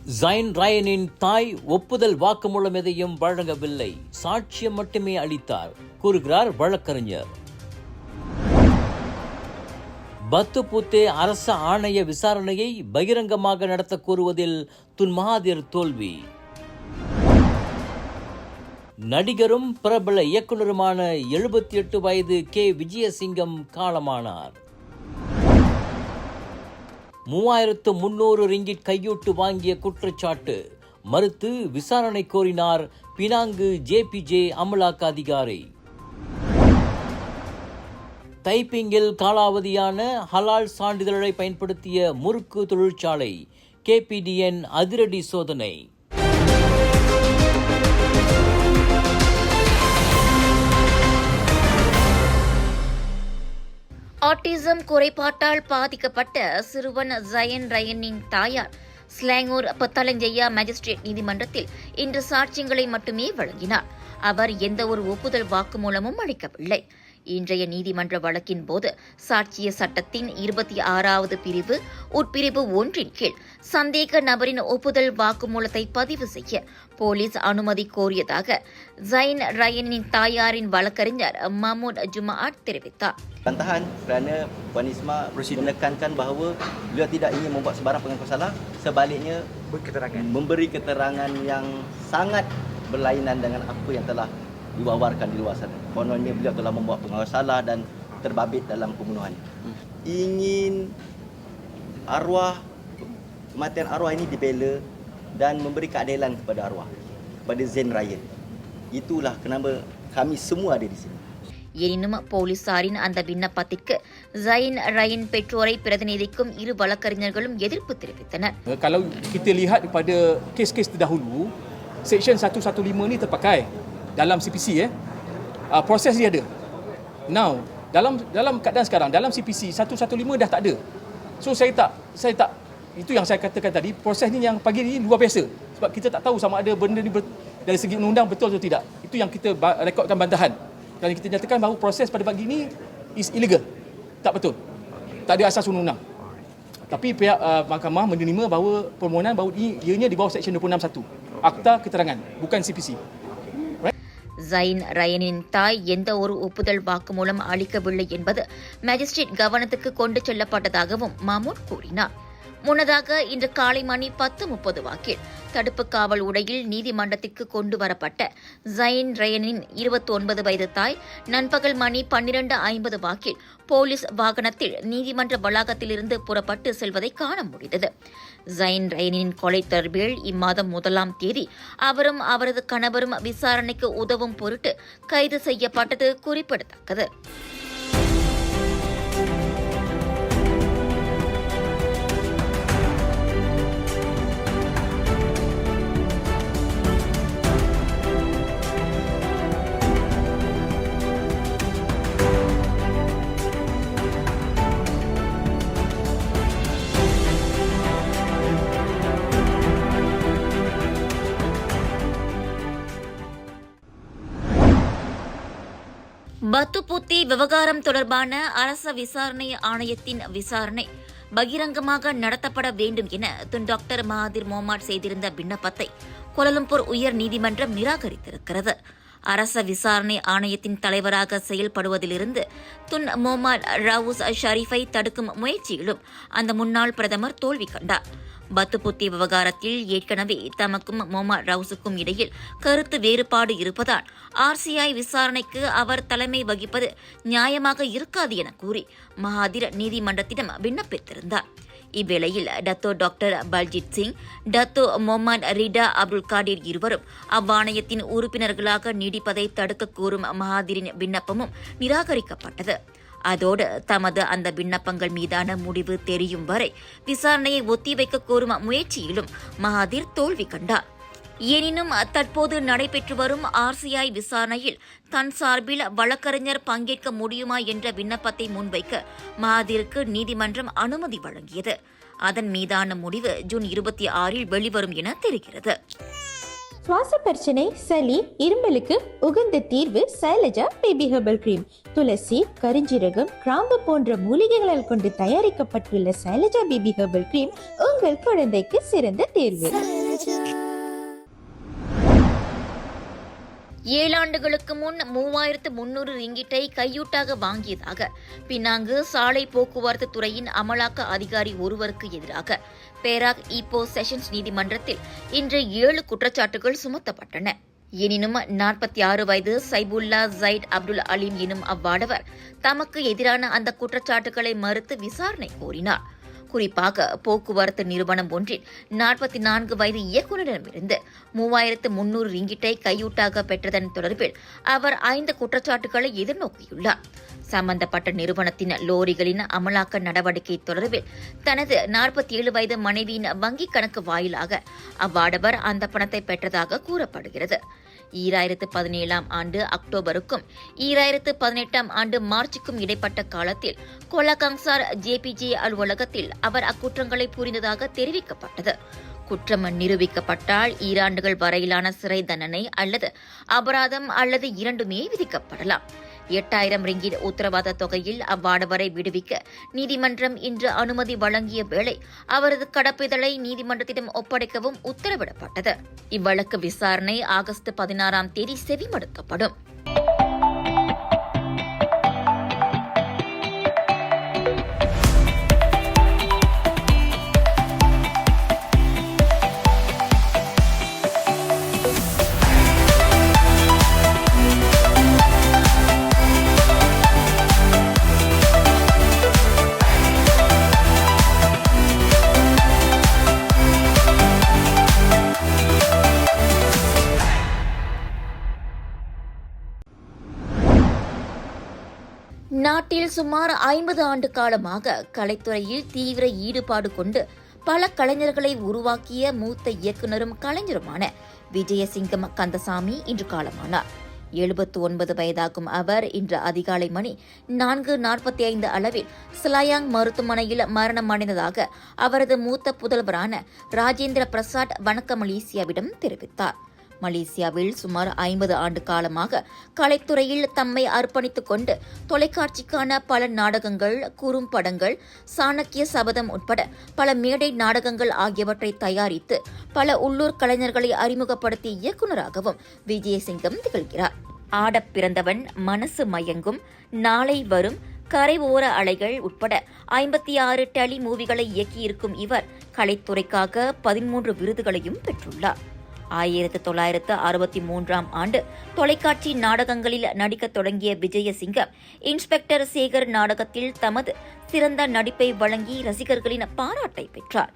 Zion ரயனின் தாய் ஒப்புதல் வாக்குமூலம் எதையும் வழங்கவில்லை, சாட்சியம் மட்டுமே அளித்தார் கூறுகிறார் வழக்கறிஞர். பத்துபுத்தே அரச ஆணைய விசாரணையை பகிரங்கமாக நடத்த கோருவதில் துன் மகாதீர் தோல்வி. நடிகரும் பிரபல இயக்குனருமான 78 வயது கே விஜயசிங்கம் காலமானார். 3300 ரிங்கிட் கையூட்டு வாங்கிய குற்றச்சாட்டு மறுத்து விசாரணை கோரினார் பினாங்கு ஜேபிஜே அமலாக்க அதிகாரி. தைப்பிங்கில் காலாவதியான ஹலால் சான்றிதழை பயன்படுத்திய முறுக்கு தொழிற்சாலை KPDN அதிரடி சோதனை. ஆட்டிசம் குறைபாட்டால் பாதிக்கப்பட்ட சிறுவன் ஜயன் ரயனின் தாயார் ஸ்லாங்கூர் பத்தாலஞ்சையா மேஜிஸ்ட்ரேட் நீதிமன்றத்தில் இன்று சாட்சியங்களை மட்டுமே வழங்கினார். அவர் எந்த ஒரு ஒப்புதல் வாக்குமூலமும் அளிக்கவில்லை. இன்றைய நீதிமன்ற வழக்கின் போது சாட்சிய சட்டத்தின் 26வது பிரிவு உட்பிரிவு 1 கீழ் சந்தேக நபரின் ஒப்புதல் வாக்குமூலத்தை பதிவு செய்ய போலீஸ் அனுமதி கோரியதாக ஜயன் ரயனின் தாயாரின் வழக்கறிஞர் மஹமூத் ஜுமாஅத் தெரிவித்தார். Bantahan kerana Puan Isma menekankan bahawa beliau tidak ingin membuat sebarang pengakuan salah, sebaliknya memberi keterangan yang sangat berlainan dengan apa yang telah diwawarkan di luar sana. Kononnya beliau telah membuat pengakuan salah dan terbabit dalam pembunuhan. Ingin kematian arwah ini dibela dan memberi keadilan kepada arwah, kepada Zain Ryan. Itulah kenapa kami semua ada di sini. எனினும் போலீசாரின் அந்த விண்ணப்பத்திற்கு Zion Ryan பெற்றோரை பிரதிநிதிக்கும் இரு வழக்கறிஞர்களும் எதிர்ப்பு தெரிவித்தனர். Kalau kita lihat daripada kes-kes terdahulu, Seksyen 115 ni terpakai dalam CPC. Proses dia ada. Now, dalam keadaan sekarang, dalam CPC 115 dah tak ada. So saya tak itu yang saya katakan tadi, proses ni yang pagi ni luar biasa. Sebab kita tak tahu sama ada benda ni dari segi undang-undang betul atau tidak. Itu yang kita rekodkan bantahan. Dan kita nyatakan bahawa proses pada pagi ini is illegal. Tak betul. Tak ada asas undang-undang. Tapi pihak mahkamah menerima bahawa permohonan bahawa ianya di bawah Seksyen 26(1). Akta keterangan, bukan CPC. Zayn ரயனின் தாய் எந்த ஒரு ஒப்புதல் வாக்குமூலம் அளிக்கவில்லை என்பது magistrate கவனத்துக்கு கொண்டு செல்லப்பட்டதாகவும் மஹமூத் கூறினார். முன்னதாக இன்று காலை மணி 10:30 வாக்கில் தடுப்பு காவல் உடையில் நீதிமன்றத்திற்கு கொண்டு வரப்பட்ட ஜயன் ரயனின் 29 வயது தாய் நண்பகல் மணி 12:50 வாக்கில் போலீஸ் வாகனத்தில் நீதிமன்ற வளாகத்திலிருந்து புறப்பட்டு செல்வதை காண முடிந்தது. ஜயன் ரயனின் கொலை தொடர்பில் இம்மாதம் 1ஆம் தேதி அவரும் அவரது கணவரும் விசாரணைக்கு உதவும் பொருட்டு கைது செய்யப்பட்டது குறிப்பிடத்தக்கது. பத்துபுத்தி விவகாரம் தொடர்பான அரச விசாரணை ஆணையத்தின் விசாரணை பகிரங்கமாக நடத்தப்பட வேண்டும் என துன் டாக்டர் மகாதீர் மொஹமட் செய்திருந்த விண்ணப்பத்தை கோலாலம்பூர் உயர் நீதிமன்றம் நிராகரித்திருக்கிறது. அரச விசாரணை ஆணையத்தின் தலைவராக செயல்படுவதிலிருந்து துன் மொஹமட் ரவுஸ் ஷரீஃபை தடுக்கும் முயற்சியிலும் அந்த முன்னாள் பிரதமர் தோல்வி கண்டார். பத்துபுத்தி விவகாரத்தில் ஏற்கனவே தமக்கும் மொஹமட் ரவுஸுக்கும் இடையில் கருத்து வேறுபாடு இருப்பதால் RCI விசாரணைக்கு அவர் தலைமை வகிப்பது நியாயமாக இருக்காது என கூறி மகாதீர் நீதிமன்றத்திடம் விண்ணப்பித்திருந்தார். இவ்வேளையில் Datuk doctor Baljit Singh, Datuk Mohamed Rida Abdul Kadir இருவரும் அவ்வாணையத்தின் உறுப்பினர்களாக நீடிப்பதை தடுக்க கோரும் மகாதீரின் விண்ணப்பமும் நிராகரிக்கப்பட்டது. அதோடு தமது அந்த விண்ணப்பங்கள் மீதான முடிவு தெரியும் வரை விசாரணையை ஒத்திவைக்க கோரும் முயற்சியிலும் மகாதீர் தோல்வி கண்டார். எனினும் தற்போது நடைபெற்று வரும் RCI விசாரணையில் தன் சார்பில் வழக்கறிஞர் பங்கேற்க முடியுமா என்ற விண்ணப்பத்தை முன்வைக்க மகாதீருக்கு நீதிமன்றம் அனுமதி வழங்கியது. அதன் மீதான முடிவு ஜூன் 26 வெளிவரும் என தெரிகிறது. சுவாச பிரச்சனை, சளி, இருமலுக்கு உகந்த தீர்வு சைலஜா பேபி ஹெர்பல் கிரீம். துளசி, கரிஞ்சீரகம், கிராம்பு போன்ற மூலிகைகளால் கொண்டு தயாரிக்கப்பட்டுள்ள சைலஜா பேபி ஹெர்பல் கிரீம் உங்கள் குழந்தைக்கு சிறந்த தேர்வு. 7 ஆண்டுகளுக்கு முன் 3300 ரிங்கிட்டை கையூட்டாக வாங்கியதாக பினாங்கு சாலை போக்குவரத்து துறையின் அமலாக்க அதிகாரி ஒருவருக்கு எதிராக பேராக் ஈப்போ செஷன்ஸ் நீதிமன்றத்தில் இன்று 7 குற்றச்சாட்டுகள் சுமத்தப்பட்டன. எனினும் 46 வயது சைபுல்லா ஜைட் அப்துல் அலீம் எனும் அவ்வாடவர் தமக்கு எதிரான அந்த குற்றச்சாட்டுகளை மறுத்து விசாரணை கோரினார். குறிப்பாக போக்குவரத்து நிறுவனம் ஒன்றில் 44 வயது இயக்குநரிடமிருந்து 3300 ரிங்கிட்டை கையூட்டாக பெற்றதன் தொடர்பில் அவர் 5 குற்றச்சாட்டுகளை எதிர்நோக்கியுள்ளார். சம்பந்தப்பட்ட நிறுவனத்தின் லோரிகளின் அமலாக்க நடவடிக்கை தொடர்பில் தனது 47 வயது மனைவியின் வங்கிக் கணக்கு வாயிலாக அவ்வாடவர் அந்த பணத்தை பெற்றதாக கூறப்படுகிறது. 2017 ஆண்டு அக்டோபருக்கும் 2018 ஆண்டு மார்ச்சுக்கும் இடைப்பட்ட காலத்தில் கொலகங்சார் ஜேபிஜே அலுவலகத்தில் அவர் அக்குற்றங்களை புரிந்ததாக தெரிவிக்கப்பட்டது. குற்றம் நிரூபிக்கப்பட்டால் 2 ஆண்டுகள் வரையிலான சிறை தண்டனை அல்லது அபராதம் அல்லது இரண்டுமே விதிக்கப்படலாம். 8000 ரிங்கிட் உத்தரவாத தொகையில் அவ்வாடவரை விடுவிக்க நீதிமன்றம் இன்று அனுமதி வழங்கிய வேளை அவரது கடப்பிதழை நீதிமன்றத்திடம் ஒப்படைக்கவும் உத்தரவிடப்பட்டது. இவ்வழக்கு விசாரணை ஆகஸ்ட் 16ஆம் தேதி செவிமடுக்கப்படும். நாட்டில் சுமார் 50 ஆண்டு காலமாக கலைத்துறையில் தீவிர ஈடுபாடு கொண்டு பல கலைஞர்களை உருவாக்கிய மூத்த இயக்குநரும் கலைஞருமான விஜயசிங்கம் கந்தசாமி இன்று காலமானார். 79 வயதாகும் அவர் இன்று அதிகாலை மணி 4:45 அளவில் சிலாயாங் மருத்துவமனையில் மரணமடைந்ததாக அவரது மூத்த புதல்வரான ராஜேந்திர பிரசாத் வணக்க மலேசியாவிடம் தெரிவித்தார். மலேசியாவில் சுமார் 50 ஆண்டு காலமாக கலைத்துறையில் தம்மை அர்ப்பணித்துக் கொண்டு தொலைக்காட்சிக்கான பல நாடகங்கள், குறும்படங்கள், சாணக்கிய சபதம் உட்பட பல மேடை நாடகங்கள் ஆகியவற்றை தயாரித்து பல உள்ளூர் கலைஞர்களை அறிமுகப்படுத்திய இயக்குநராகவும் விஜயசிங்கம் திகழ்கிறார். ஆடப் பிறந்தவன், மனசு மயங்கும், நாளை வரும், கரை ஓர அலைகள் உட்பட 56 டெலி மூவிகளை இயக்கியிருக்கும் இவர் கலைத்துறைக்காக 13 விருதுகளையும் பெற்றுள்ளார். 1963ஆம் ஆண்டு தொலைக்காட்சி நாடகங்களில் நடிக்கத் தொடங்கிய விஜயசிங்கம் இன்ஸ்பெக்டர் சேகர் நாடகத்தில் தமது சிறந்த நடிப்பை வழங்கி ரசிகர்களின் பாராட்டை பெற்றார்.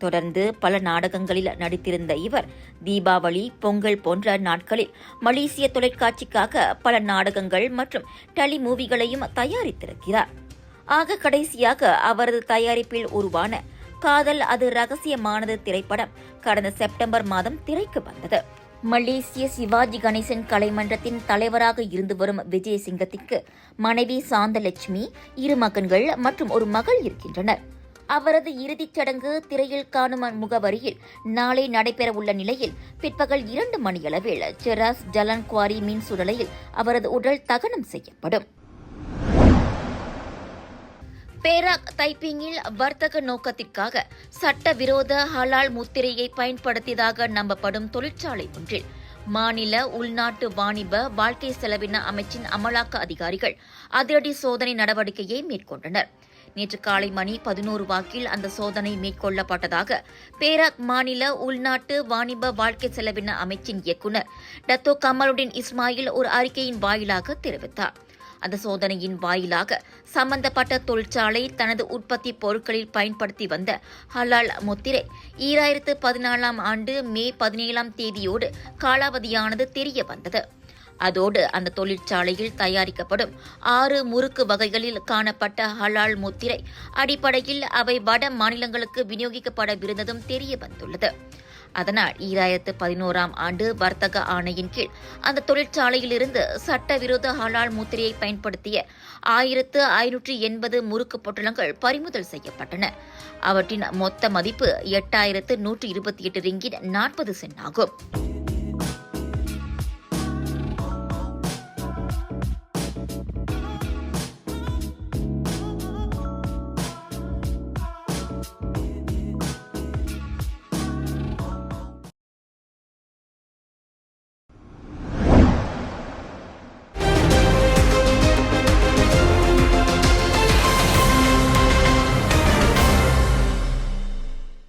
தொடர்ந்து பல நாடகங்களில் நடித்திருந்த இவர் தீபாவளி, பொங்கல் போன்ற நாட்களில் மலேசிய தொலைக்காட்சிக்காக பல நாடகங்கள் மற்றும் டெலி மூவிகளையும் தயாரித்திருக்கிறார். ஆக கடைசியாக அவரது தயாரிப்பில் உருவான காதல் அது ரகசியமானது திரைப்படம் கடந்த செப்டம்பர் மாதம் திரைக்கு வந்தது. மலேசிய சிவாஜி கணேசன் கலைமன்றத்தின் தலைவராக இருந்து வரும் விஜயசிங்கத்திற்கு மனைவி சாந்தலட்சுமி, 2 மகன்கள் மற்றும் ஒரு மகள் இருக்கின்றனர். அவரது இறுதிச் சடங்கு திரையில் காணும் முகவரியில் நாளை நடைபெறவுள்ள நிலையில் பிற்பகல் 2 மணியளவில் செராஸ் ஜலன் குவாரி மின் சுடலையில் அவரது உடல் தகனம் செய்யப்படும். பேராக் தைப்பிங்கில் வர்த்தக நோக்கத்திற்காக சட்டவிரோத ஹலால் முத்திரையை பயன்படுத்தியதாக நம்பப்படும் தொழிற்சாலை ஒன்றில் மாநில உள்நாட்டு வாணிப வாழ்க்கை செலவின அமைச்சின் அமலாக்க அதிகாரிகள் அதிரடி சோதனை நடவடிக்கையை மேற்கொண்டனர். நேற்று காலை மணி 11 வாக்கில் அந்த சோதனை மேற்கொள்ளப்பட்டதாக பேராக் மாநில உள்நாட்டு வாணிப வாழ்க்கை செலவின அமைச்சின் இயக்குநர் டத்தோ கமலுடின் இஸ்மாயில் ஒரு அறிக்கையின் வாயிலாக தெரிவித்தார். அந்த சோதனையின் வாயிலாக சம்பந்தப்பட்ட தொழிற்சாலை தனது உற்பத்தி பொருட்களில் பயன்படுத்தி வந்த ஹலால் முத்திரை 2014ஆம் ஆண்டு மே 17ஆம் தேதியோடு காலாவதியானது தெரிய வந்தது. அதோடு அந்த தொழிற்சாலையில் தயாரிக்கப்படும் 6 முறுக்கு வகைகளில் காணப்பட்ட ஹலால் முத்திரை அடிப்படையில் அவை வட மாநிலங்களுக்கு விநியோகிக்கப்படவிருந்ததும் தெரிய வந்துள்ளது. அதனால் 2011ஆம் ஆண்டு வர்த்தக ஆணையின் கீழ் அந்த தொழிற்சாலையிலிருந்து சட்டவிரோத ஹலால் முத்திரையை பயன்படுத்திய 1580 முறுக்கு பொட்டலங்கள் பறிமுதல் செய்யப்பட்டன. அவற்றின் மொத்த மதிப்பு 8128 ரிங்கிட் 40 சென்ட் ஆகும்.